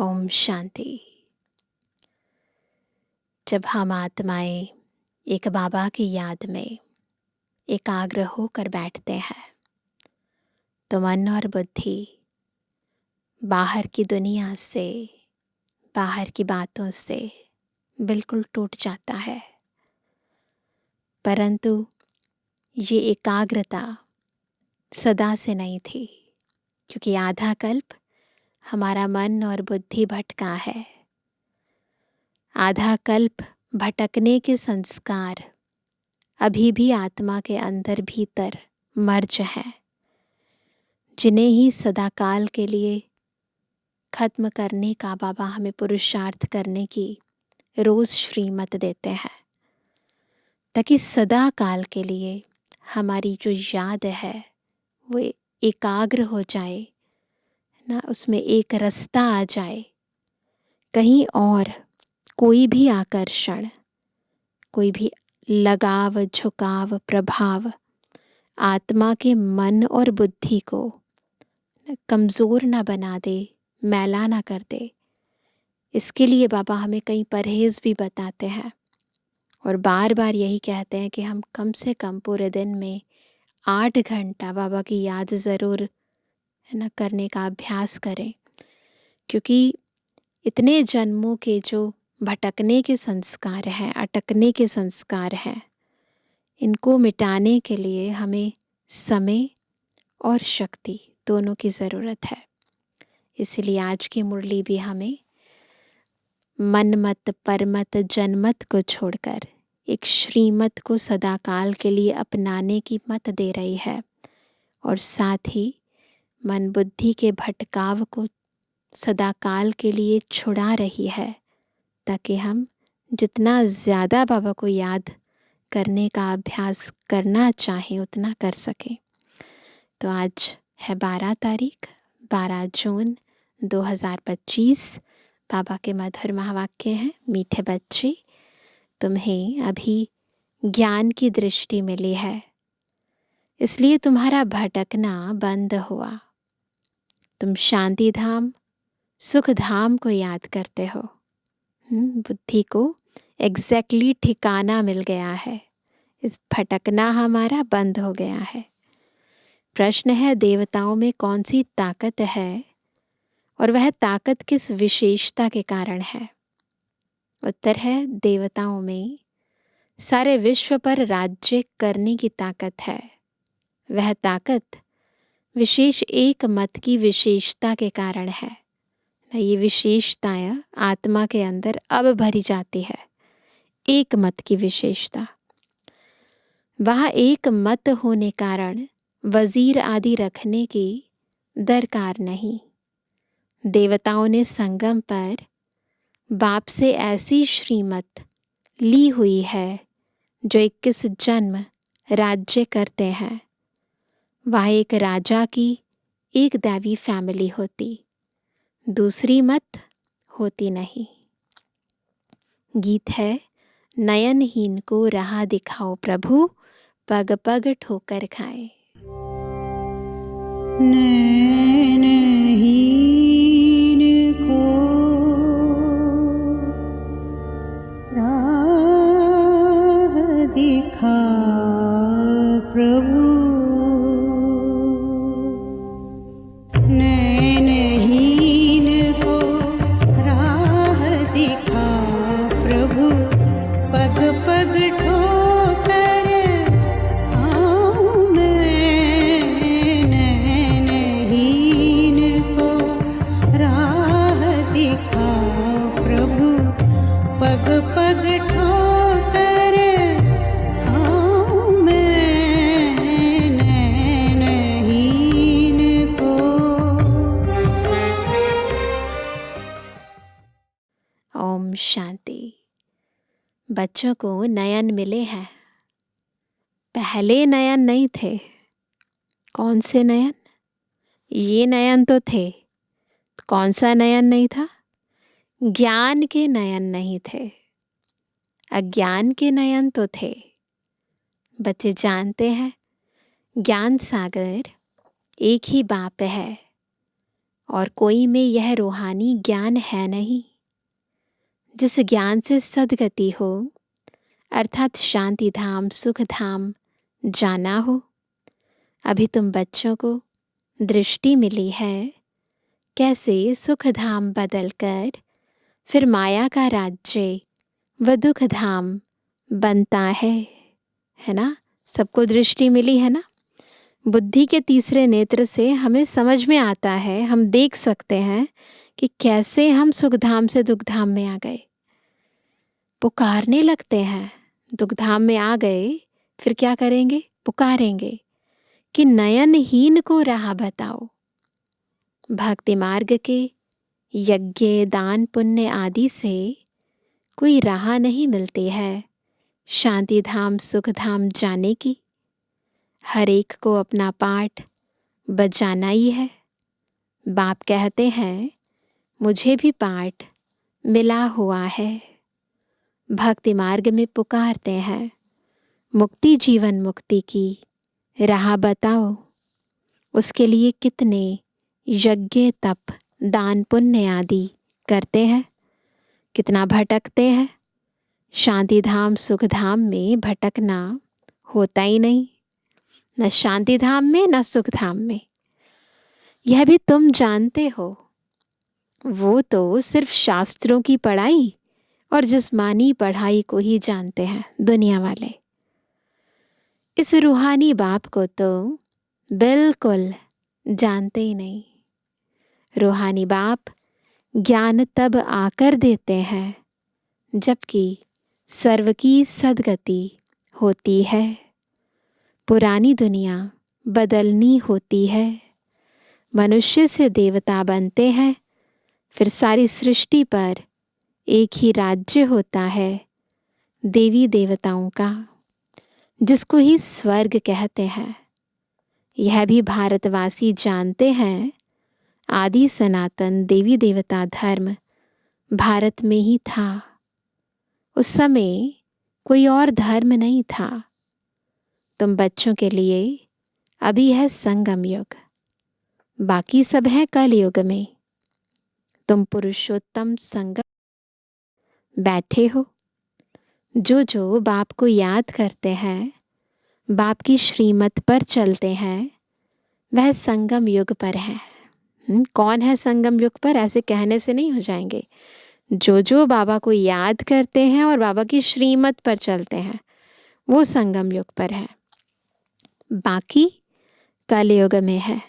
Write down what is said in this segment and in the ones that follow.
ओम शांति। जब हम आत्माएं एक बाबा की याद में एकाग्र होकर बैठते हैं तो मन और बुद्धि बाहर की दुनिया से, बाहर की बातों से बिल्कुल टूट जाता है। परंतु ये एकाग्रता सदा से नहीं थी, क्योंकि आधा कल्प हमारा मन और बुद्धि भटका है। आधा कल्प भटकने के संस्कार अभी भी आत्मा के अंदर भीतर मर्ज हैं, जिन्हें ही सदाकाल के लिए खत्म करने का बाबा हमें पुरुषार्थ करने की रोज श्रीमत देते हैं, ताकि सदा काल के लिए हमारी जो याद है वो एकाग्र हो जाए ना, उसमें एक रास्ता आ जाए। कहीं और कोई भी आकर्षण, कोई भी लगाव, झुकाव, प्रभाव आत्मा के मन और बुद्धि को कमज़ोर ना बना दे, मैला ना कर दे। इसके लिए बाबा हमें कई परहेज़ भी बताते हैं और बार बार यही कहते हैं कि हम कम से कम पूरे दिन में 8 घंटा बाबा की याद ज़रूर करने का अभ्यास करें, क्योंकि इतने जन्मों के जो भटकने के संस्कार हैं, अटकने के संस्कार हैं, इनको मिटाने के लिए हमें समय और शक्ति दोनों की ज़रूरत है। इसलिए आज की मुरली भी हमें मनमत, परमत, जनमत को छोड़कर एक श्रीमत को सदाकाल के लिए अपनाने की मत दे रही है, और साथ ही मन बुद्धि के भटकाव को सदाकाल के लिए छुड़ा रही है, ताकि हम जितना ज़्यादा बाबा को याद करने का अभ्यास करना चाहें उतना कर सकें। तो आज है 12 जून 2025। बाबा के मधुर महावाक्य हैं, मीठे बच्चे, तुम्हें अभी ज्ञान की दृष्टि मिली है, इसलिए तुम्हारा भटकना बंद हुआ। तुम शांति धाम, सुख धाम को याद करते हो। बुद्धि को एग्जैक्टली ठिकाना मिल गया है, इस भटकना हमारा बंद हो गया है। प्रश्न है, देवताओं में कौन सी ताकत है और वह ताकत किस विशेषता के कारण है? उत्तर है, देवताओं में सारे विश्व पर राज्य करने की ताकत है। वह ताकत विशेष एक मत की विशेषता के कारण है। ये विशेषताएं आत्मा के अंदर अब भरी जाती है। एक मत की विशेषता, वहाँ एक मत होने कारण वजीर आदि रखने की दरकार नहीं। देवताओं ने संगम पर बाप से ऐसी श्रीमत ली हुई है जो 21 जन्म राज्य करते हैं। वहाँ एक राजा की एक दैवी फैमिली होती, दूसरी मत होती नहीं। गीत है, नयनहीन को राह दिखाओ प्रभु, पग पग ठोकर खाए। नैनहीन को राह दिखा प्रभु, नैनहीन को राह दिखा प्रभु, पग पग ठोकर खाऊं मैं। नैनहीन को राह दिखा प्रभु, पग पग ठोकर खाऊं मैं। नैनहीन को। ओम शांति। बच्चों को नयन मिले हैं, पहले नयन नहीं थे। कौन से नयन? ये नयन तो थे। कौन सा नयन नहीं था? ज्ञान के नयन नहीं थे, अज्ञान के नयन तो थे। बच्चे जानते हैं, ज्ञान सागर एक ही बाप है, और कोई में यह रूहानी ज्ञान है नहीं जिस ज्ञान से सद्गति हो, अर्थात शांति धाम सुख धाम जाना हो। अभी तुम बच्चों को दृष्टि मिली है कैसे सुख धाम बदलकर फिर माया का राज्य व दुख धाम बनता है ना। सबको दृष्टि मिली है ना। बुद्धि के तीसरे नेत्र से हमें समझ में आता है, हम देख सकते हैं कि कैसे हम सुख धाम से दुख धाम में आ गए। पुकारने लगते हैं, दुख धाम में आ गए, फिर क्या करेंगे? पुकारेंगे कि नयनहीन को राह बताओ। भक्ति मार्ग के यज्ञ दान पुण्य आदि से कोई राह नहीं मिलती है शांति धाम सुख धाम जाने की। हर एक को अपना पाठ बजाना ही है। बाप कहते हैं मुझे भी पाठ मिला हुआ है। भक्ति मार्ग में पुकारते हैं मुक्ति जीवन मुक्ति की राह बताओ। उसके लिए कितने यज्ञ तप दान पुण्य आदि करते हैं, कितना भटकते हैं। शांति धाम सुख धाम में भटकना होता ही नहीं, न शांति धाम में न सुख धाम में। यह भी तुम जानते हो। वो तो सिर्फ शास्त्रों की पढ़ाई और जिस्मानी पढ़ाई को ही जानते हैं दुनिया वाले। इस रूहानी बाप को तो बिल्कुल जानते ही नहीं। रूहानी बाप ज्ञान तब आकर देते हैं जबकि सर्व की सद्गति होती है। पुरानी दुनिया बदलनी होती है। मनुष्य से देवता बनते हैं, फिर सारी सृष्टि पर एक ही राज्य होता है देवी देवताओं का, जिसको ही स्वर्ग कहते हैं। यह भी भारतवासी जानते हैं आदि सनातन देवी देवता धर्म भारत में ही था। उस समय कोई और धर्म नहीं था। तुम बच्चों के लिए अभी है संगम युग, बाकी सब है कल युग में। तुम पुरुषोत्तम संगम बैठे हो। जो बाप को याद करते हैं, बाप की श्रीमत पर चलते हैं, वह संगम युग पर है। कौन है संगम युग पर? ऐसे कहने से नहीं हो जाएंगे। जो बाबा को याद करते हैं और बाबा की श्रीमत पर चलते हैं, वो संगम युग पर है। बाकी कलयुग में है।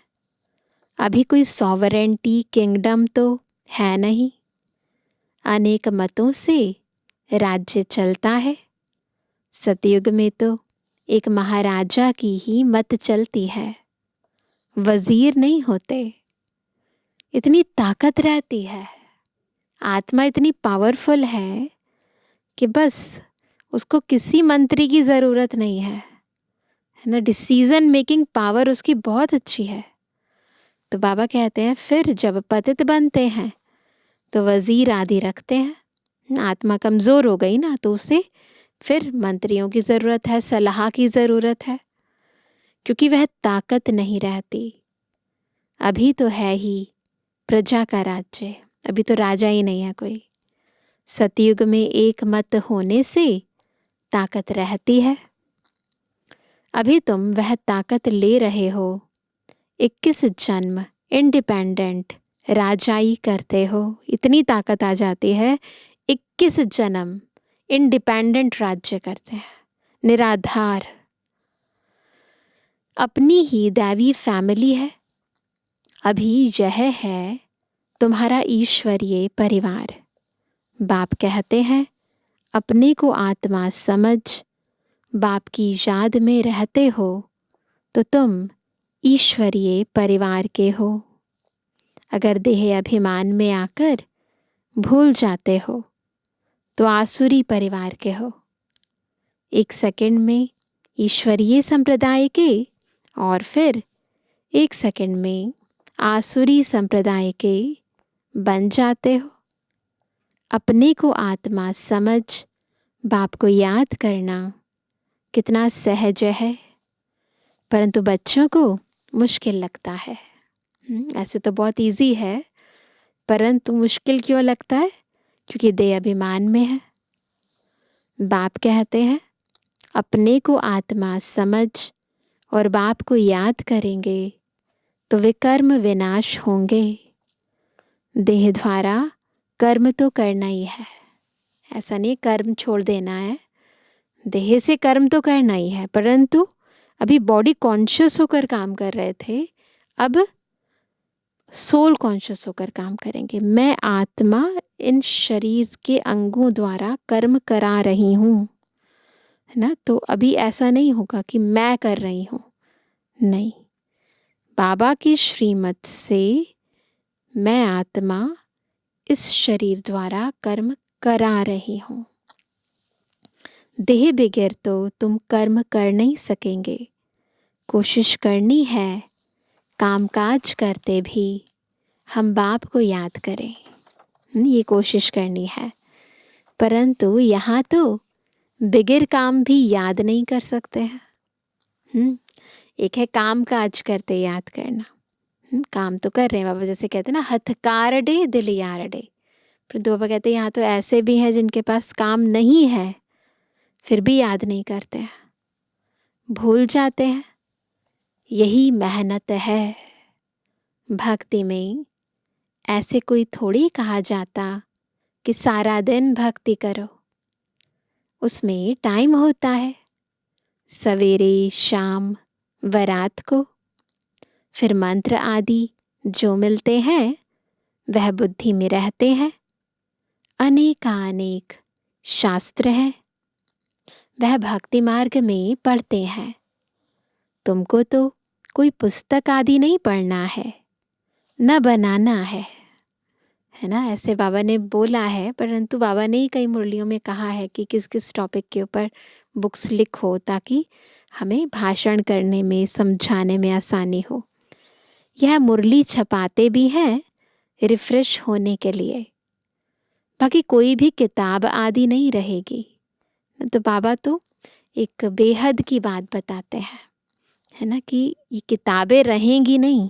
अभी कोई सॉवरेंटी किंगडम तो है नहीं। अनेक मतों से राज्य चलता है। सतयुग में तो एक महाराजा की ही मत चलती है, वजीर नहीं होते। इतनी ताकत रहती है, आत्मा इतनी पावरफुल है कि बस उसको किसी मंत्री की ज़रूरत नहीं है ना। डिसीजन मेकिंग पावर उसकी बहुत अच्छी है। तो बाबा कहते हैं फिर जब पतित बनते हैं तो वजीर आदि रखते हैं। आत्मा कमज़ोर हो गई ना, तो उसे फिर मंत्रियों की ज़रूरत है, सलाह की ज़रूरत है, क्योंकि वह ताकत नहीं रहती। अभी तो है ही प्रजा का राज्य, अभी तो राजा ही नहीं है कोई। सतयुग में एक मत होने से ताकत रहती है। अभी तुम वह ताकत ले रहे हो। 21 जन्म इंडिपेंडेंट राजाई करते हो। इतनी ताकत आ जाती है, 21 जन्म इंडिपेंडेंट राज्य करते हैं, निराधार। अपनी ही दैवी फैमिली है। अभी यह है तुम्हारा ईश्वरीय परिवार। बाप कहते हैं अपने को आत्मा समझ बाप की याद में रहते हो तो तुम ईश्वरीय परिवार के हो। अगर देह अभिमान में आकर भूल जाते हो तो आसुरी परिवार के हो। 1 सेकंड में ईश्वरीय संप्रदाय के और फिर 1 सेकंड में आसुरी संप्रदाय के बन जाते हो। अपने को आत्मा समझ बाप को याद करना कितना सहज है, परंतु बच्चों को मुश्किल लगता है। ऐसे तो बहुत इजी है, परंतु मुश्किल क्यों लगता है? क्योंकि देह अभिमान में है। बाप कहते हैं अपने को आत्मा समझ और बाप को याद करेंगे तो वे कर्म विनाश होंगे। देह द्वारा कर्म तो करना ही है, ऐसा नहीं कर्म छोड़ देना है, देह से कर्म तो करना ही है, परंतु अभी बॉडी कॉन्शियस होकर काम कर रहे थे, अब सोल कॉन्शियस होकर काम करेंगे। मैं आत्मा इन शरीर के अंगों द्वारा कर्म करा रही हूँ, है ना। तो अभी ऐसा नहीं होगा कि मैं कर रही हूँ, नहीं, बाबा की श्रीमत से मैं आत्मा इस शरीर द्वारा कर्म करा रही हूँ। देह बगैर तो तुम कर्म कर नहीं सकेंगे। कोशिश करनी है कामकाज करते भी हम बाप को याद करें, ये कोशिश करनी है। परंतु यहाँ तो बगैर काम भी याद नहीं कर सकते हैं। एक है काम काज करते याद करना, काम तो कर रहे हैं बाबा, जैसे कहते हैं ना हथकार डे दिल यार डे। परंतु बाबा कहते हैं यहाँ तो ऐसे भी हैं जिनके पास काम नहीं है फिर भी याद नहीं करते हैं, भूल जाते हैं। यही मेहनत है भक्ति में। ऐसे कोई थोड़ी कहा जाता कि सारा दिन भक्ति करो, उसमें टाइम होता है, सवेरे शाम व रात को। फिर मंत्र आदि जो मिलते हैं वह बुद्धि में रहते हैं। अनेकानेक शास्त्र है, वह भक्ति मार्ग में पढ़ते हैं। तुमको तो कोई पुस्तक आदि नहीं पढ़ना है, न बनाना है ना। ऐसे बाबा ने बोला है, परंतु बाबा ने ही कई मुरलियों में कहा है कि किस किस टॉपिक के ऊपर बुक्स लिखो ताकि हमें भाषण करने में समझाने में आसानी हो। यह मुरली छपाते भी हैं रिफ्रेश होने के लिए, बाकी कोई भी किताब आदि नहीं रहेगी। तो बाबा तो एक बेहद की बात बताते हैं, है ना, कि ये किताबें रहेंगी नहीं।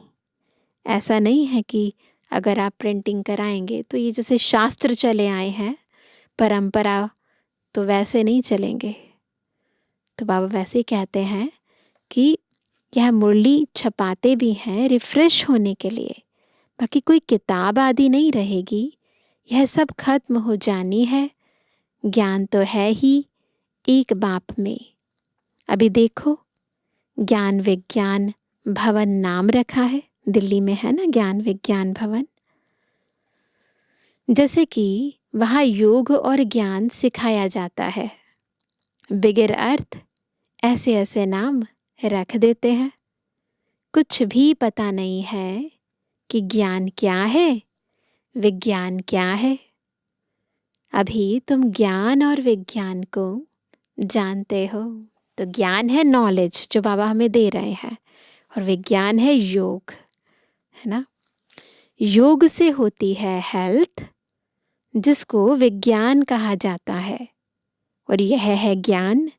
ऐसा नहीं है कि अगर आप प्रिंटिंग कराएंगे तो ये जैसे शास्त्र चले आए हैं परंपरा, तो वैसे नहीं चलेंगे। तो बाबा वैसे ही कहते हैं कि यह मुरली छपाते भी हैं रिफ्रेश होने के लिए, बाकी कोई किताब आदि नहीं रहेगी। यह सब खत्म हो जानी है। ज्ञान तो है ही एक बाप में। अभी देखो ज्ञान विज्ञान भवन नाम रखा है, दिल्ली में है ना ज्ञान विज्ञान भवन। जैसे कि वहाँ योग और ज्ञान सिखाया जाता है, बगैर अर्थ ऐसे ऐसे नाम रख देते हैं। कुछ भी पता नहीं है कि ज्ञान क्या है, विज्ञान क्या है। अभी तुम ज्ञान और विज्ञान को जानते हो, तो ज्ञान है नॉलेज जो बाबा हमें दे रहे हैं, और विज्ञान है योग, है ना। योग से होती है हेल्थ, जिसको विज्ञान कहा जाता है, और यह है ज्ञान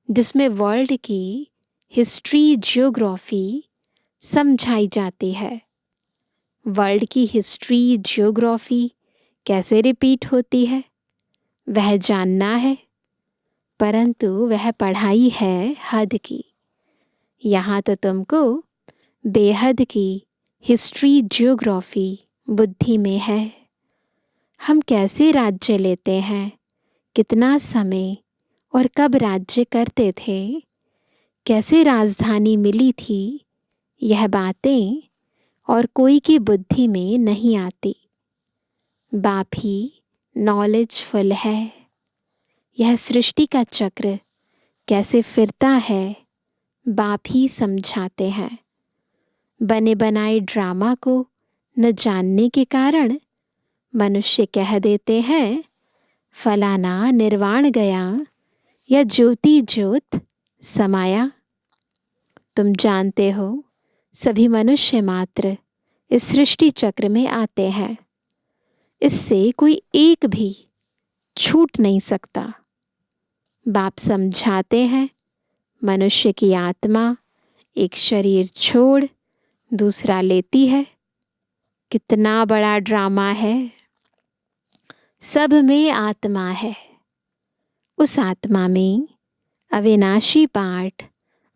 जिसमें वर्ल्ड की हिस्ट्री जियोग्राफी समझाई जाती है। वर्ल्ड की हिस्ट्री जियोग्राफी कैसे रिपीट होती है वह जानना है, परंतु वह पढ़ाई है हद की। यहाँ तो तुमको बेहद की हिस्ट्री जियोग्राफी बुद्धि में है। हम कैसे राज्य लेते हैं, कितना समय और कब राज्य करते थे, कैसे राजधानी मिली थी, यह बातें और कोई की बुद्धि में नहीं आती। बाप ही नॉलेजफुल है। यह सृष्टि का चक्र कैसे फिरता है बाप ही समझाते हैं। बने बनाए ड्रामा को न जानने के कारण मनुष्य कह देते हैं फलाना निर्वाण गया या ज्योति ज्योत समाया। तुम जानते हो सभी मनुष्य मात्र इस सृष्टि चक्र में आते हैं, इससे कोई एक भी छूट नहीं सकता। बाप समझाते हैं मनुष्य की आत्मा एक शरीर छोड़ दूसरा लेती है। कितना बड़ा ड्रामा है। सब में आत्मा है। उस आत्मा में अविनाशी पाठ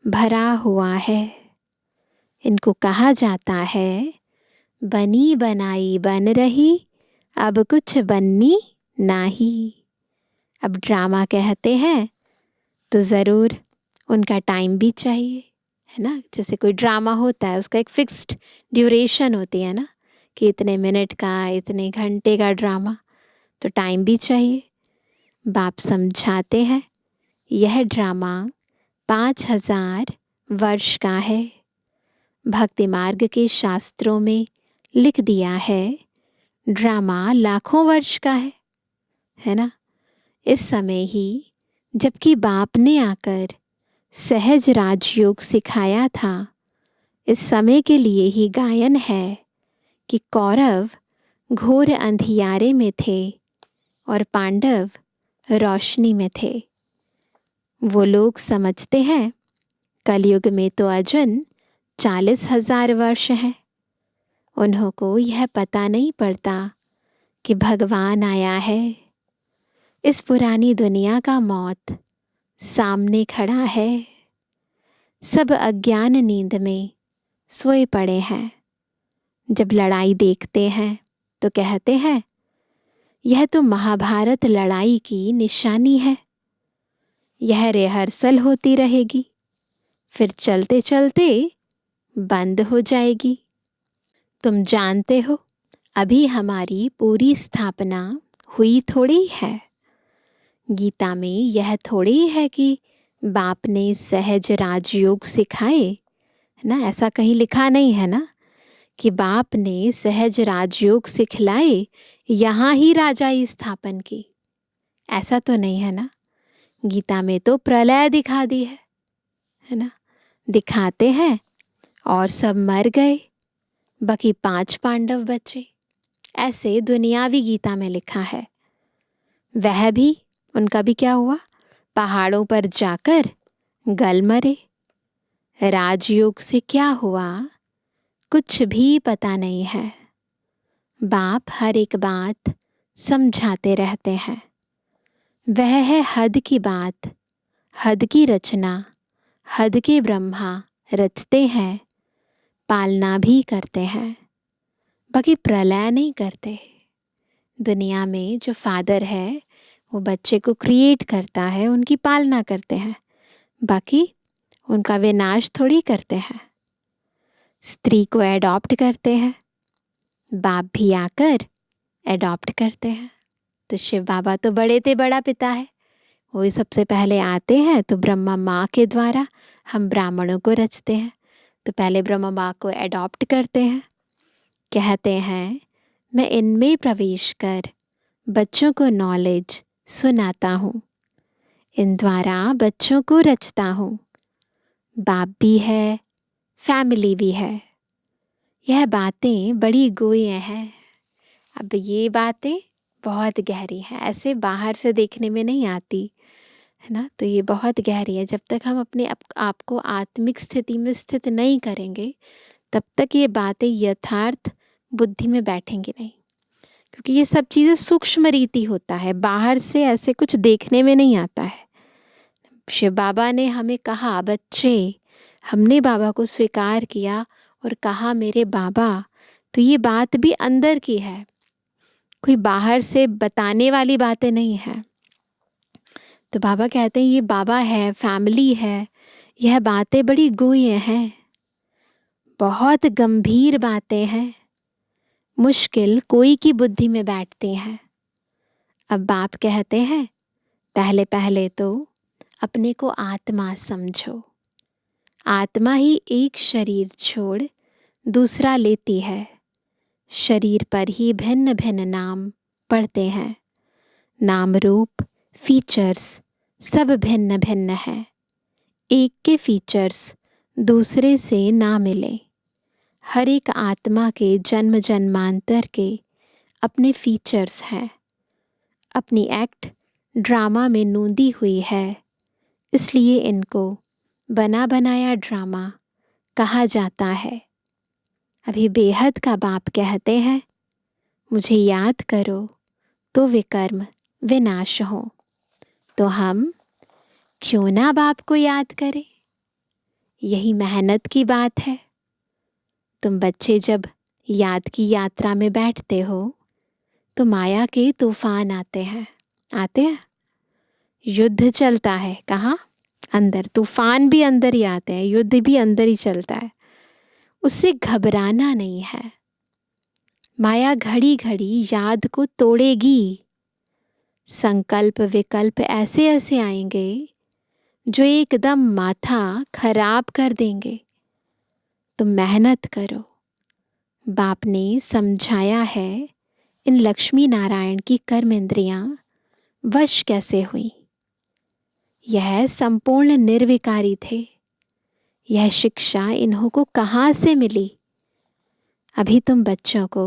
भरा हुआ है। इनको कहा जाता है बनी बनाई बन रही, अब कुछ बननी नाही। अब ड्रामा कहते हैं तो ज़रूर उनका टाइम भी चाहिए, है ना। जैसे कोई ड्रामा होता है उसका एक फिक्स्ड ड्यूरेशन होती है ना, कि इतने मिनट का, इतने घंटे का ड्रामा, तो टाइम भी चाहिए। बाप समझाते हैं यह ड्रामा 5000 वर्ष का है। भक्ति मार्ग के शास्त्रों में लिख दिया है ड्रामा लाखों वर्ष का है ना। इस समय ही जबकि बाप ने आकर सहज राजयोग सिखाया था, इस समय के लिए ही गायन है कि कौरव घोर अंधियारे में थे और पांडव रोशनी में थे। वो लोग समझते हैं कलयुग में तो अजन 40,000 वर्ष है। उन्हों को यह पता नहीं पड़ता कि भगवान आया है। इस पुरानी दुनिया का मौत सामने खड़ा है। सब अज्ञान नींद में सोए पड़े हैं। जब लड़ाई देखते हैं तो कहते हैं यह तो महाभारत लड़ाई की निशानी है। यह रिहर्सल होती रहेगी, फिर चलते चलते बंद हो जाएगी। तुम जानते हो अभी हमारी पूरी स्थापना हुई थोड़ी है। गीता में यह थोड़ी है कि बाप ने सहज राजयोग सिखाए, है ना। ऐसा कहीं लिखा नहीं है ना कि बाप ने सहज राजयोग सिखलाए, यहाँ ही राजाई स्थापन की। ऐसा तो नहीं है ना। गीता में तो प्रलय दिखा दी है ना। दिखाते हैं और सब मर गए, बाकी 5 पांडव बचे। ऐसे दुनियावी गीता में लिखा है। वह भी, उनका भी क्या हुआ, पहाड़ों पर जाकर गल मरे। राजयोग से क्या हुआ कुछ भी पता नहीं है। बाप हर एक बात समझाते रहते हैं। वह है हद की बात, हद की रचना, हद के ब्रह्मा रचते हैं, पालना भी करते हैं, बाकी प्रलय नहीं करते। दुनिया में जो फादर है वो बच्चे को क्रिएट करता है, उनकी पालना करते हैं, बाकी उनका विनाश थोड़ी करते हैं। स्त्री को एडॉप्ट करते हैं, बाप भी आकर एडॉप्ट करते हैं। तो शिव बाबा तो बड़े थे, बड़ा पिता है, वो ही सबसे पहले आते हैं। तो ब्रह्मा माँ के द्वारा हम ब्राह्मणों को रचते हैं, तो पहले ब्रह्मा माँ को एडॉप्ट करते हैं। कहते हैं मैं इनमें प्रवेश कर बच्चों को नॉलेज सुनाता हूँ, इन द्वारा बच्चों को रचता हूँ। बाप भी है, फैमिली भी है। यह बातें बड़ी गोई हैं। अब ये बातें बहुत गहरी हैं, ऐसे बाहर से देखने में नहीं आती, है ना। तो ये बहुत गहरी है। जब तक हम अपने आप को आत्मिक स्थिति में स्थित नहीं करेंगे, तब तक ये बातें यथार्थ बुद्धि में बैठेंगी नहीं, क्योंकि ये सब चीज़ें सूक्ष्म रीति होता है, बाहर से ऐसे कुछ देखने में नहीं आता है। शिव बाबा ने हमें कहा, बच्चे, हमने बाबा को स्वीकार किया और कहा मेरे बाबा, तो ये बात भी अंदर की है, कोई बाहर से बताने वाली बातें नहीं है। तो बाबा कहते हैं ये बाबा है, फैमिली है, यह बातें बड़ी गुह्य हैं, बहुत गंभीर बातें हैं, मुश्किल कोई की बुद्धि में बैठती हैं। अब बाप कहते हैं पहले पहले तो अपने को आत्मा समझो। आत्मा ही एक शरीर छोड़ दूसरा लेती है। शरीर पर ही भिन्न भिन्न नाम पढ़ते हैं। नाम रूप फीचर्स सब भिन्न भिन्न है। एक के फीचर्स दूसरे से ना मिले। हर एक आत्मा के जन्म जन्मांतर के अपने फीचर्स हैं। अपनी एक्ट ड्रामा में नूंदी हुई है, इसलिए इनको बना बनाया ड्रामा कहा जाता है। अभी बेहद का बाप कहते हैं, मुझे याद करो तो विकर्म विनाश हो। तो हम क्यों ना बाप को याद करें? यही मेहनत की बात है। तुम बच्चे जब याद की यात्रा में बैठते हो तो माया के तूफान आते हैं, युद्ध चलता है। कहाँ? अंदर। तूफान भी अंदर ही आते हैं, युद्ध भी अंदर ही चलता है। उससे घबराना नहीं है। माया घड़ी घड़ी याद को तोड़ेगी। संकल्प विकल्प ऐसे ऐसे आएंगे जो एकदम माथा खराब कर देंगे। तुम मेहनत करो। बाप ने समझाया है इन लक्ष्मी नारायण की कर्म इंद्रियां वश कैसे हुई। यह संपूर्ण निर्विकारी थे। यह शिक्षा इन्हों को कहाँ से मिली? अभी तुम बच्चों को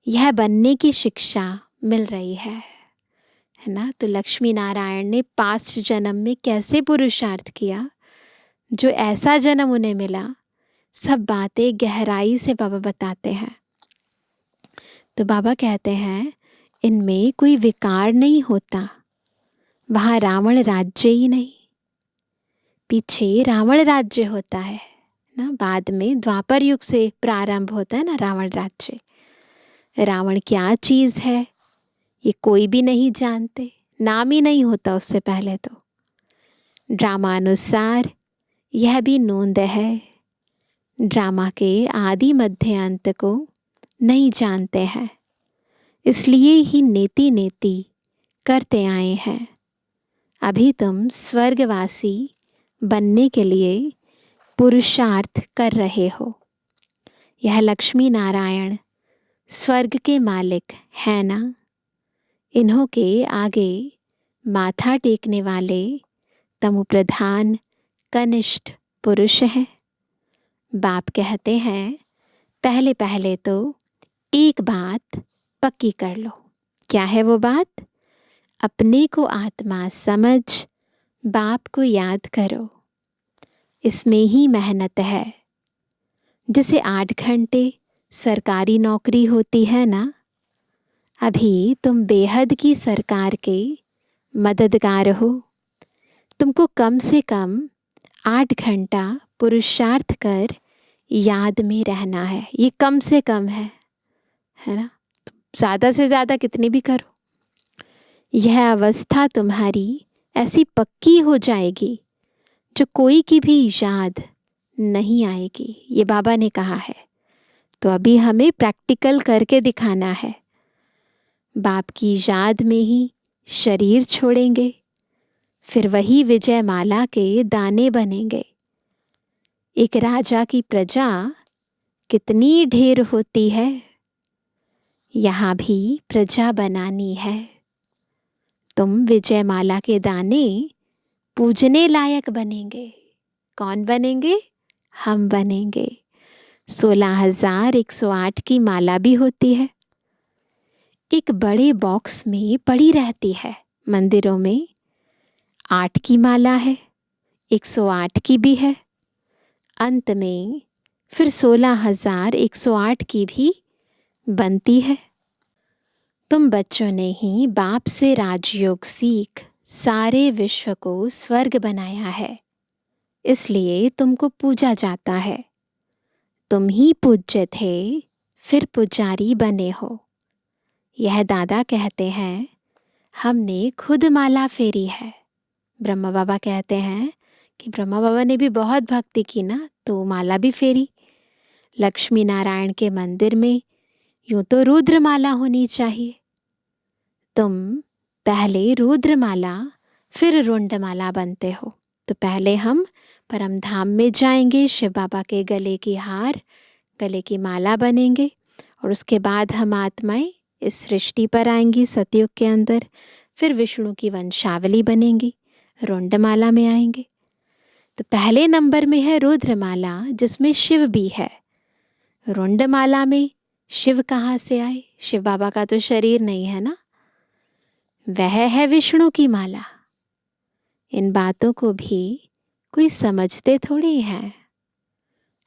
यह बनने की शिक्षा मिल रही है ना? तो लक्ष्मी नारायण ने पास्ट जन्म में कैसे पुरुषार्थ किया, जो ऐसा जन्म उन्हें मिला, सब बातें गहराई से बाबा बताते हैं। तो बाबा कहते हैं इनमें कोई विकार नहीं होता। वहाँ रावण राज्य ही नहीं, पीछे रावण राज्य होता है ना। बाद में द्वापर युग से प्रारंभ होता है ना रावण राज्य। रावण क्या चीज़ है ये कोई भी नहीं जानते, नाम ही नहीं होता उससे पहले। तो ड्रामानुसार यह भी नोंद है, ड्रामा के आदि मध्य अंत को नहीं जानते हैं, इसलिए ही नेति नेति करते आए हैं। अभी तुम स्वर्गवासी बनने के लिए पुरुषार्थ कर रहे हो। यह लक्ष्मी नारायण स्वर्ग के मालिक है ना। इन्हों के आगे माथा टेकने वाले तमु प्रधान कनिष्ठ पुरुष हैं। बाप कहते हैं पहले पहले तो एक बात पक्की कर लो। क्या है वो बात? अपने को आत्मा समझ बाप को याद करो। इसमें ही मेहनत है। जैसे 8 घंटे सरकारी नौकरी होती है ना, अभी तुम बेहद की सरकार के मददगार हो। तुमको कम से कम 8 घंटा पुरुषार्थ कर याद में रहना है। ये कम से कम है ना। ज़्यादा से ज़्यादा कितनी भी करो, यह अवस्था तुम्हारी ऐसी पक्की हो जाएगी जो कोई की भी याद नहीं आएगी। ये बाबा ने कहा है। तो अभी हमें प्रैक्टिकल करके दिखाना है। बाप की याद में ही शरीर छोड़ेंगे, फिर वही विजय माला के दाने बनेंगे। एक राजा की प्रजा कितनी ढेर होती है, यहाँ भी प्रजा बनानी है। तुम विजय माला के दाने पूजने लायक बनेंगे। कौन बनेंगे? हम बनेंगे। 16,108 की माला भी होती है, एक बड़े बॉक्स में पड़ी रहती है। मंदिरों में 8 की माला है, 108 की भी है, अंत में फिर 16,108 की भी बनती है। तुम बच्चों ने ही बाप से राजयोग सीख सारे विश्व को स्वर्ग बनाया है, इसलिए तुमको पूजा जाता है। तुम ही पूज्य थे, फिर पुजारी बने हो। यह दादा कहते हैं हमने खुद माला फेरी है। ब्रह्मा बाबा कहते हैं कि ब्रह्मा बाबा ने भी बहुत भक्ति की ना, तो माला भी फेरी। लक्ष्मी नारायण के मंदिर में यूं तो रुद्रमाला होनी चाहिए। तुम पहले रुद्रमाला फिर रुंडमाला बनते हो। तो पहले हम परम धाम में जाएंगे, शिव बाबा के गले की हार, गले की माला बनेंगे, और उसके बाद हम आत्माएं इस सृष्टि पर आएंगी सतयुग के अंदर। फिर विष्णु की वंशावली बनेंगी, रुंडमाला में आएंगे। तो पहले नंबर में है रुद्रमाला, जिसमें शिव भी है। रुंडमाला में शिव कहाँ से आए? शिव बाबा का तो शरीर नहीं है ना, वह है विष्णु की माला। इन बातों को भी कोई समझते थोड़ी है।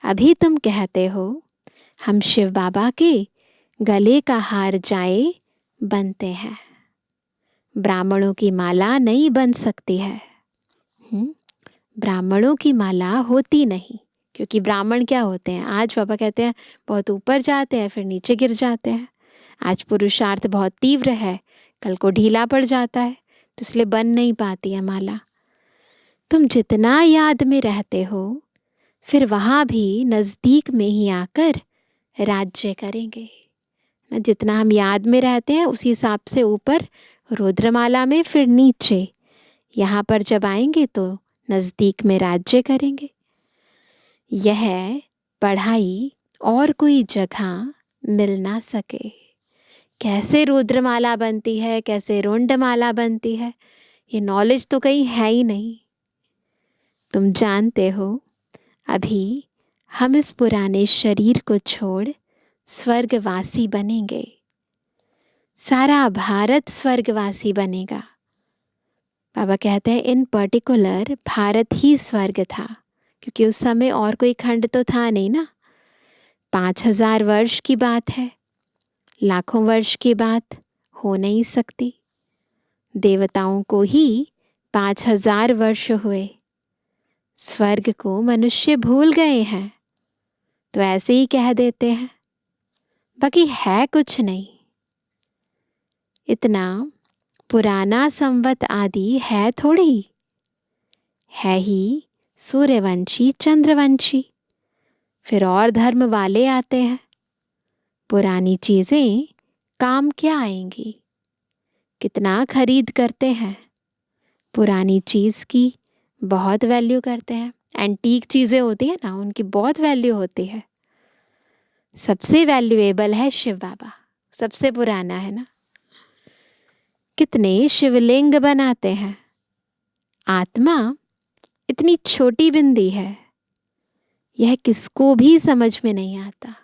अभी तुम कहते हो हम शिव बाबा के गले का हार जाए बनते हैं, ब्राह्मणों की माला नहीं बन सकती है। ब्राह्मणों की माला होती नहीं, क्योंकि ब्राह्मण क्या होते हैं, आज बाबा कहते हैं बहुत ऊपर जाते हैं फिर नीचे गिर जाते हैं। आज पुरुषार्थ बहुत तीव्र है, कल को ढीला पड़ जाता है, तो इसलिए बन नहीं पाती है माला। तुम जितना याद में रहते हो फिर वहाँ भी नज़दीक में ही आकर राज्य करेंगे ना। जितना हम याद में रहते हैं उसी हिसाब से ऊपर रुद्रमाला में, फिर नीचे यहाँ पर जब आएंगे तो नज़दीक में राज्य करेंगे। यह पढ़ाई और कोई जगह मिल ना सके। कैसे रुद्रमाला बनती है, कैसे रुंडमाला बनती है, ये नॉलेज तो कहीं है ही नहीं। तुम जानते हो अभी हम इस पुराने शरीर को छोड़ स्वर्गवासी बनेंगे। सारा भारत स्वर्गवासी बनेगा। बाबा कहते हैं इन पर्टिकुलर भारत ही स्वर्ग था, क्योंकि उस समय और कोई खंड तो था नहीं ना। 5000 वर्ष की बात है, लाखों वर्ष की बात हो नहीं सकती। देवताओं को ही 5000 वर्ष हुए, स्वर्ग को मनुष्य भूल गए हैं, तो ऐसे ही कह देते हैं, बाकी है कुछ नहीं। इतना पुराना संवत आदि है थोड़ी, है ही सूर्यवंशी चंद्रवंशी। फिर और धर्म वाले आते हैं, पुरानी चीजें काम क्या आएंगी। कितना खरीद करते हैं, पुरानी चीज की बहुत वैल्यू करते हैं। एंटीक चीजें होती है ना, उनकी बहुत वैल्यू होती है। सबसे वैल्यूएबल है शिव बाबा, सबसे पुराना है ना। कितने शिवलिंग बनाते हैं। आत्मा इतनी छोटी बिंदी है, यह किसको भी समझ में नहीं आता।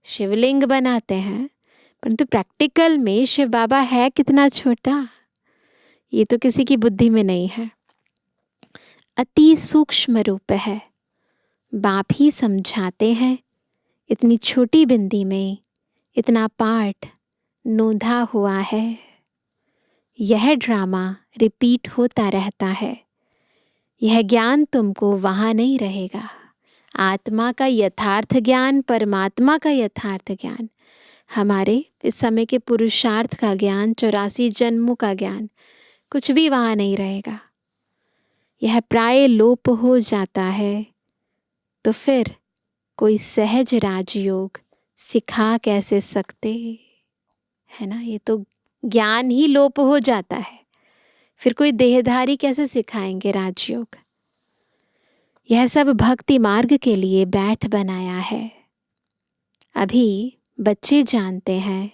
शिवलिंग बनाते हैं, परंतु प्रैक्टिकल में शिव बाबा है कितना छोटा, ये तो किसी की बुद्धि में नहीं है। अति सूक्ष्म रूप है। बाप ही समझाते हैं, इतनी छोटी बिंदी में इतना पाठ नोंधा हुआ है। यह ड्रामा रिपीट होता रहता है। यह ज्ञान तुमको वहाँ नहीं रहेगा। आत्मा का यथार्थ ज्ञान, परमात्मा का यथार्थ ज्ञान, हमारे इस समय के पुरुषार्थ का ज्ञान, 84 जन्मों का ज्ञान, कुछ भी वहाँ नहीं रहेगा। यह प्राय लोप हो जाता है। तो फिर कोई सहज राजयोग सिखा कैसे सकते है ना। ये तो ज्ञान ही लोप हो जाता है, फिर कोई देहधारी कैसे सिखाएंगे राजयोग। यह सब भक्ति मार्ग के लिए बैठ बनाया है। अभी बच्चे जानते हैं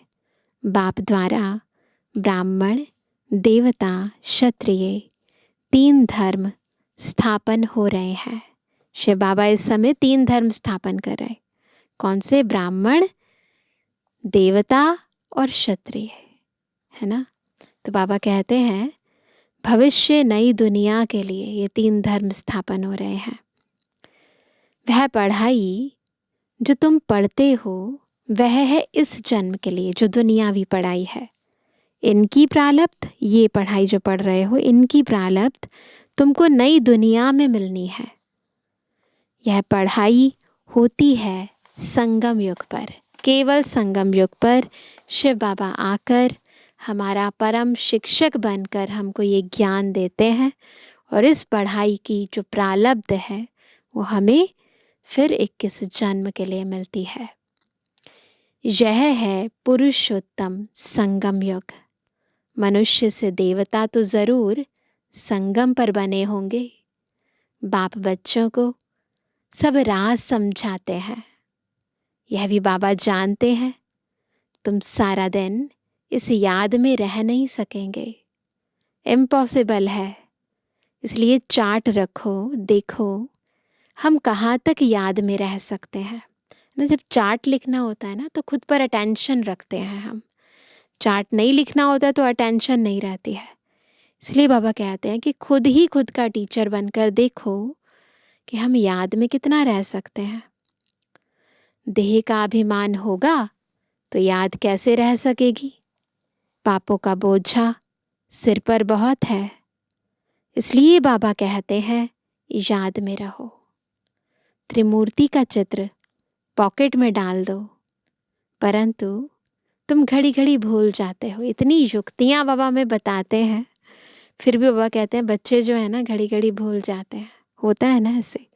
बाप द्वारा ब्राह्मण, देवता, क्षत्रिय 3 धर्म स्थापन हो रहे हैं। शिव बाबा इस समय 3 धर्म स्थापन कर रहे हैं। कौन से? ब्राह्मण, देवता और क्षत्रिय, है ना। तो बाबा कहते हैं भविष्य नई दुनिया के लिए ये 3 धर्म स्थापन हो रहे हैं। वह पढ़ाई जो तुम पढ़ते हो वह है इस जन्म के लिए, जो दुनियावी पढ़ाई है। इनकी प्रारब्ध, ये पढ़ाई जो पढ़ रहे हो, इनकी प्रारब्ध तुमको नई दुनिया में मिलनी है। यह पढ़ाई होती है संगम युग पर, केवल संगम युग पर शिव बाबा आकर हमारा परम शिक्षक बनकर हमको ये ज्ञान देते हैं। और इस पढ़ाई की जो प्रारब्ध है वो हमें फिर 21 जन्म के लिए मिलती है। यह है पुरुषोत्तम संगम युग। मनुष्य से देवता तो जरूर संगम पर बने होंगे। बाप बच्चों को सब राज समझाते हैं। यह भी बाबा जानते हैं तुम सारा दिन इस याद में रह नहीं सकेंगे, इम्पॉसिबल है। इसलिए चार्ट रखो, देखो हम कहाँ तक याद में रह सकते हैं ना। जब चार्ट लिखना होता है ना तो खुद पर अटेंशन रखते हैं हम। चार्ट नहीं लिखना होता तो अटेंशन नहीं रहती है। इसलिए बाबा कहते हैं कि खुद ही खुद का टीचर बनकर देखो कि हम याद में कितना रह सकते हैं। देह का अभिमान होगा तो याद कैसे रह सकेगी। पापों का बोझा सिर पर बहुत है, इसलिए बाबा कहते हैं याद में रहो। त्रिमूर्ति का चित्र पॉकेट में डाल दो, परंतु तुम घड़ी घड़ी भूल जाते हो। इतनी युक्तियां बाबा में बताते हैं, फिर भी बाबा कहते हैं बच्चे जो है ना घड़ी घड़ी भूल जाते हैं। होता है ना ऐसे।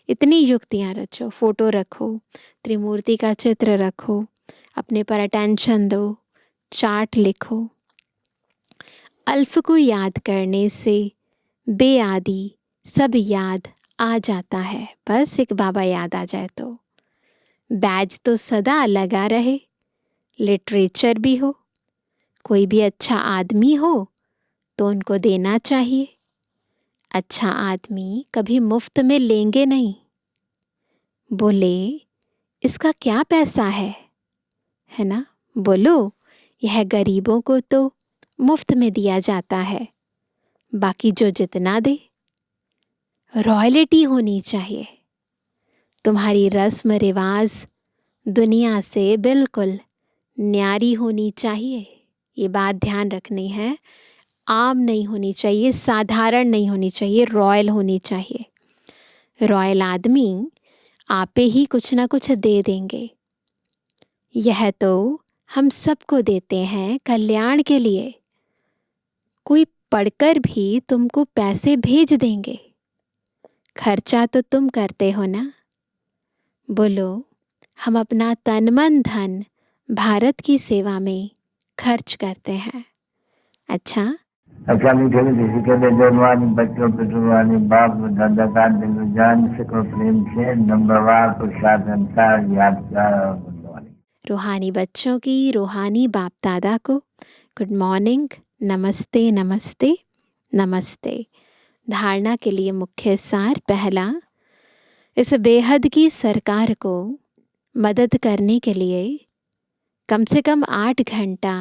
इतनी युक्तियां रचो, फोटो रखो, त्रिमूर्ति का चित्र रखो, अपने पर अटेंशन दो, चार्ट लिखो। अल्फ को याद करने से बेआदि सब याद आ जाता है। बस एक बाबा याद आ जाए तो बैज तो सदा लगा रहे। लिटरेचर भी हो, कोई भी अच्छा आदमी हो तो उनको देना चाहिए। अच्छा आदमी कभी मुफ्त में लेंगे नहीं। बोले इसका क्या पैसा है ना। बोलो यह गरीबों को तो मुफ्त में दिया जाता है, बाकी जो जितना दे। रॉयल्टी होनी चाहिए। तुम्हारी रस्म रिवाज दुनिया से बिल्कुल न्यारी होनी चाहिए। ये बात ध्यान रखनी है। आम नहीं होनी चाहिए, साधारण नहीं होनी चाहिए, रॉयल होनी चाहिए। रॉयल आदमी आपे ही कुछ ना कुछ दे देंगे। यह तो हम सबको देते हैं कल्याण के लिए। कोई पढ़कर भी तुमको पैसे भेज देंगे, खर्चा तो तुम करते हो ना। बोलो हम अपना तन मन धन भारत की सेवा में खर्च करते हैं। अच्छा मीठे किसी के लिए जवानी बच्चों पे जुबानी बाप दादा का दिल जान सको प्रेम से नंबरवार प्रसाद अनुसार यादगार और गुणवानी। रूहानी बच्चों की रूहानी बाप दादा को गुड मॉर्निंग, नमस्ते नमस्ते नमस्ते। धारणा के लिए मुख्य सार। पहला, इस बेहद की सरकार को मदद करने के लिए कम से कम 8 घंटा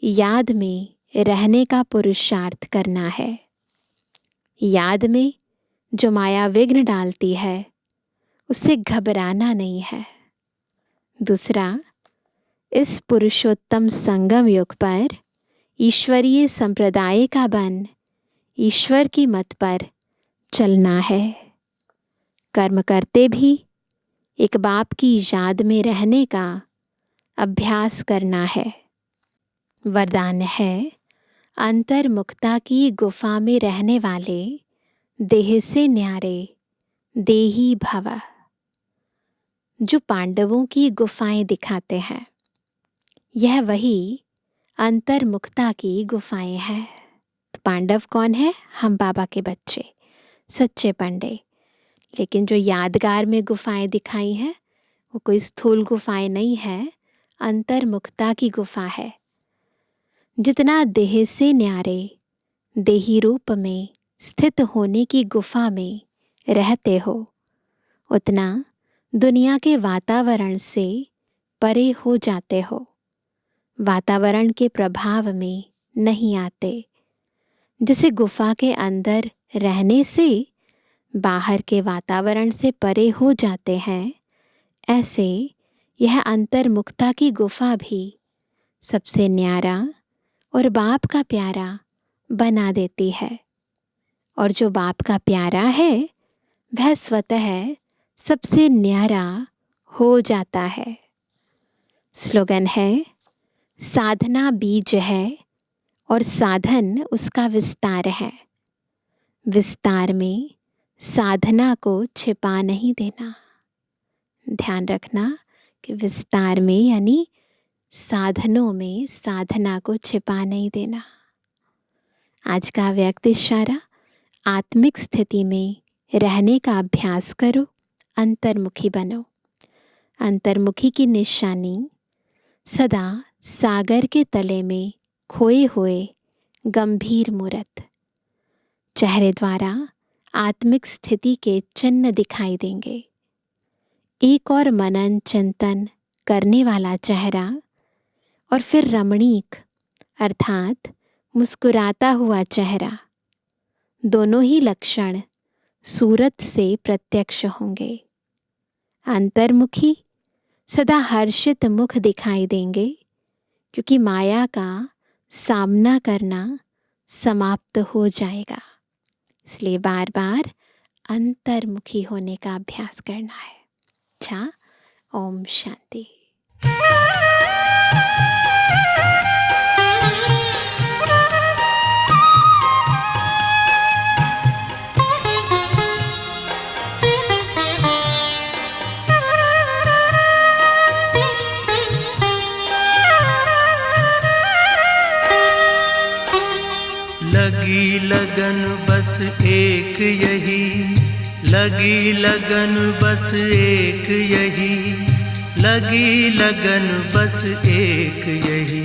याद में रहने का पुरुषार्थ करना है। याद में जो माया विघ्न डालती है उससे घबराना नहीं है। दूसरा, इस पुरुषोत्तम संगम युग पर ईश्वरीय संप्रदाय का बन ईश्वर की मत पर चलना है। कर्म करते भी एक बाप की याद में रहने का अभ्यास करना है। वरदान है, अंतर्मुखता की गुफा में रहने वाले देह से न्यारे देही भव। जो पांडवों की गुफाएं दिखाते हैं, यह वही अंतर्मुखता की गुफाएं हैं। तो पांडव कौन है? हम बाबा के बच्चे, सच्चे पंडे। लेकिन जो यादगार में गुफाएं दिखाई हैं वो कोई स्थूल गुफाएं नहीं है, अंतर्मुखता की गुफा है। जितना देह से न्यारे देही रूप में स्थित होने की गुफा में रहते हो, उतना दुनिया के वातावरण से परे हो जाते हो। वातावरण के प्रभाव में नहीं आते। जैसे गुफा के अंदर रहने से बाहर के वातावरण से परे हो जाते हैं, ऐसे यह अंतर्मुखता की गुफा भी सबसे न्यारा और बाप का प्यारा बना देती है। और जो बाप का प्यारा है वह स्वतः सबसे न्यारा हो जाता है। स्लोगन है, साधना बीज है और साधन उसका विस्तार है। विस्तार में साधना को छिपा नहीं देना। ध्यान रखना कि विस्तार में यानी साधनों में साधना को छिपा नहीं देना। आज का व्यक्त इशारा, आत्मिक स्थिति में रहने का अभ्यास करो, अंतर्मुखी बनो। अंतर्मुखी की निशानी सदा सागर के तले में खोए हुए गंभीर मूर्त। चेहरे द्वारा आत्मिक स्थिति के चिन्ह दिखाई देंगे। एक और मनन चिंतन करने वाला चेहरा और फिर रमणीक अर्थात मुस्कुराता हुआ चेहरा, दोनों ही लक्षण सूरत से प्रत्यक्ष होंगे। अंतर्मुखी सदा हर्षित मुख दिखाई देंगे, क्योंकि माया का सामना करना समाप्त हो जाएगा। इसलिए बार बार अंतर्मुखी होने का अभ्यास करना है। अच्छा, ओम शांति। लगी लगन बस एक यही, लगी लगन बस एक यही, लगी लगन बस एक यही,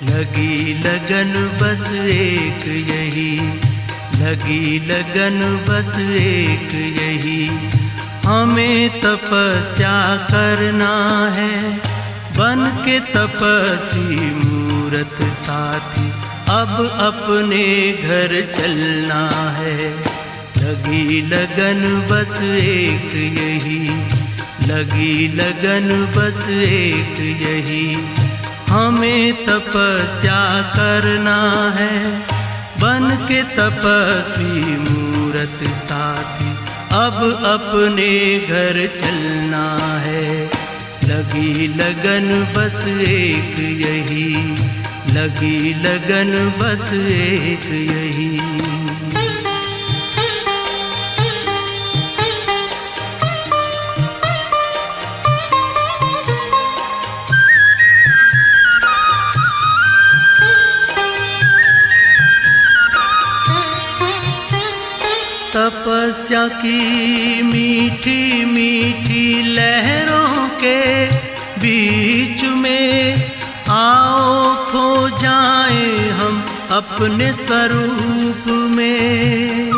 लगी लगन बस एक यही, लगी लगन बस एक यही। हमें तपस्या करना है, बन के तपस्वी मूरत साथी, अब अपने घर चलना है। लगी लगन बस एक यही, लगी लगन बस एक यही। हमें तपस्या करना है, बन के तपस्वी मूरत साथी, अब अपने घर चलना है। लगी लगन बस एक यही, लगी लगन बस एक यही। तपस्या की मीठी मीठी लहरों के बीच में आओ खो जाएं हम अपने स्वरूप में।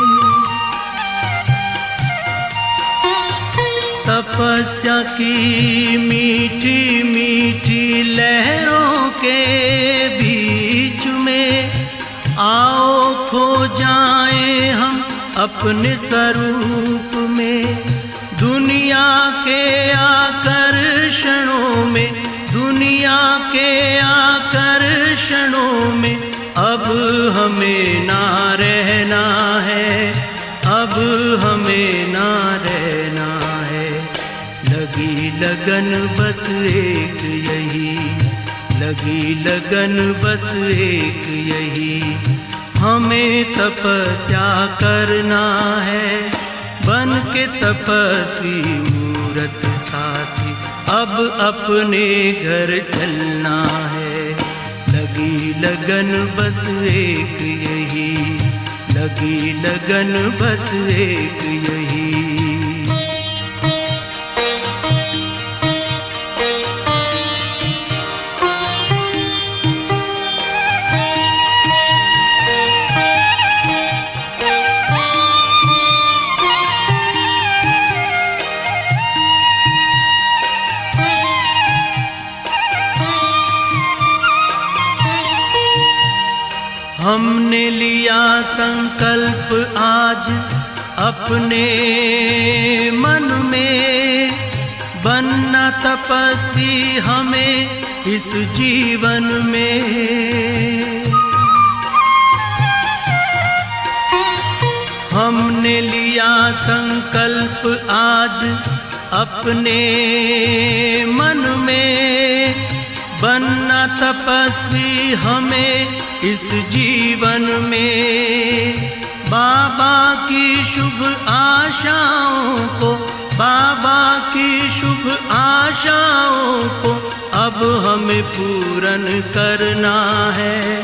तपस्या की मीठी मीठी लहरों के बीच में आओ खो जाएं हम अपने स्वरूप में। दुनिया के आकर्षणों में, दुनिया के आकर्षणों में अब हमें ना रहना है, अब हमें ना रहना है। लगी लगन बस एक यही, लगी लगन बस एक यही। हमें तपस्या करना है, बन के तपस्वी मूरत साथी, अब अपने घर चलना है। लगी लगन बस एक यही, लगी लगन बस एक यही। हमने लिया संकल्प आज अपने मन में, बनना तपस्वी हमें इस जीवन में। हमने लिया संकल्प आज अपने मन में, बनना तपस्वी हमें इस जीवन में। बाबा की शुभ आशाओं को, बाबा की शुभ आशाओं को अब हमें पूर्ण करना है,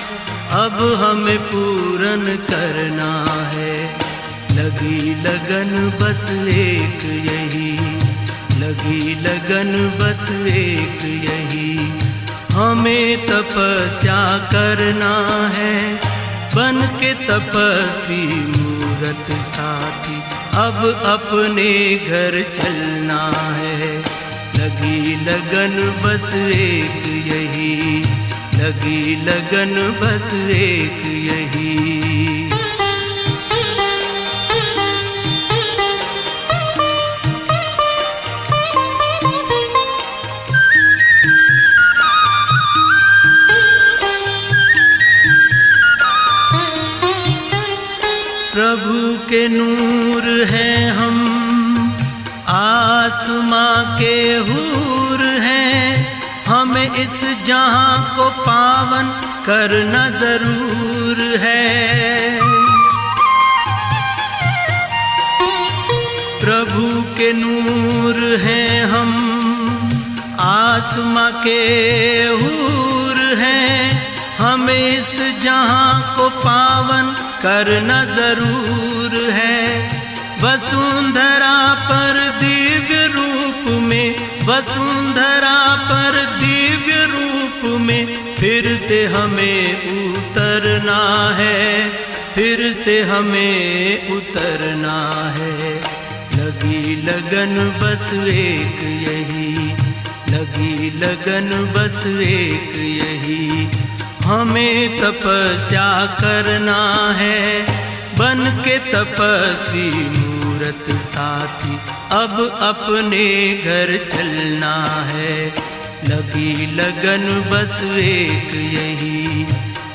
अब हमें पूर्ण करना है। लगी लगन बस एक यही, लगी लगन बस एक यही। हमें तपस्या करना है, बन के तपस्वी मूरत साथी, अब अपने घर चलना है। लगी लगन बस एक यही, लगी लगन बस एक यही। के नूर हैं हम, आसमां के हूर हैं, हमें इस जहां को पावन करना जरूर है। प्रभु के नूर हैं हम, आसमां के हूर हैं, हमें इस जहां को पावन करना जरूर है। वसुंधरा पर दिव्य रूप में, वसुंधरा पर दिव्य रूप में फिर से हमें उतरना है, फिर से हमें उतरना है। लगी लगन बस एक यही, लगी लगन बस एक यही, हमें तपस्या करना है, बन के तपस्वी मूरत साथी अब अपने घर चलना है। लगी लगन बस एक यही,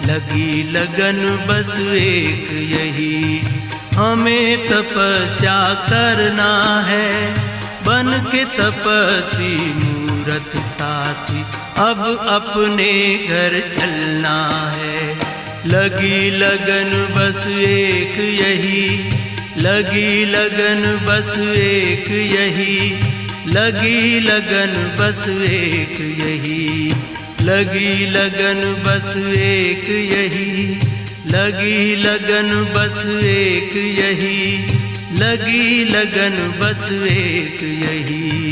लगी लगन बस एक यही, हमें तपस्या करना है, बन के तपस्वी मूरत साथी अब अपने घर चलना है। लगी लगन बस एक यही, लगी लगन बस एक यही, लगी लगन बस एक यही, लगी लगन बस एक यही, लगी लगन बस एक यही, लगी लगन बस एक यही।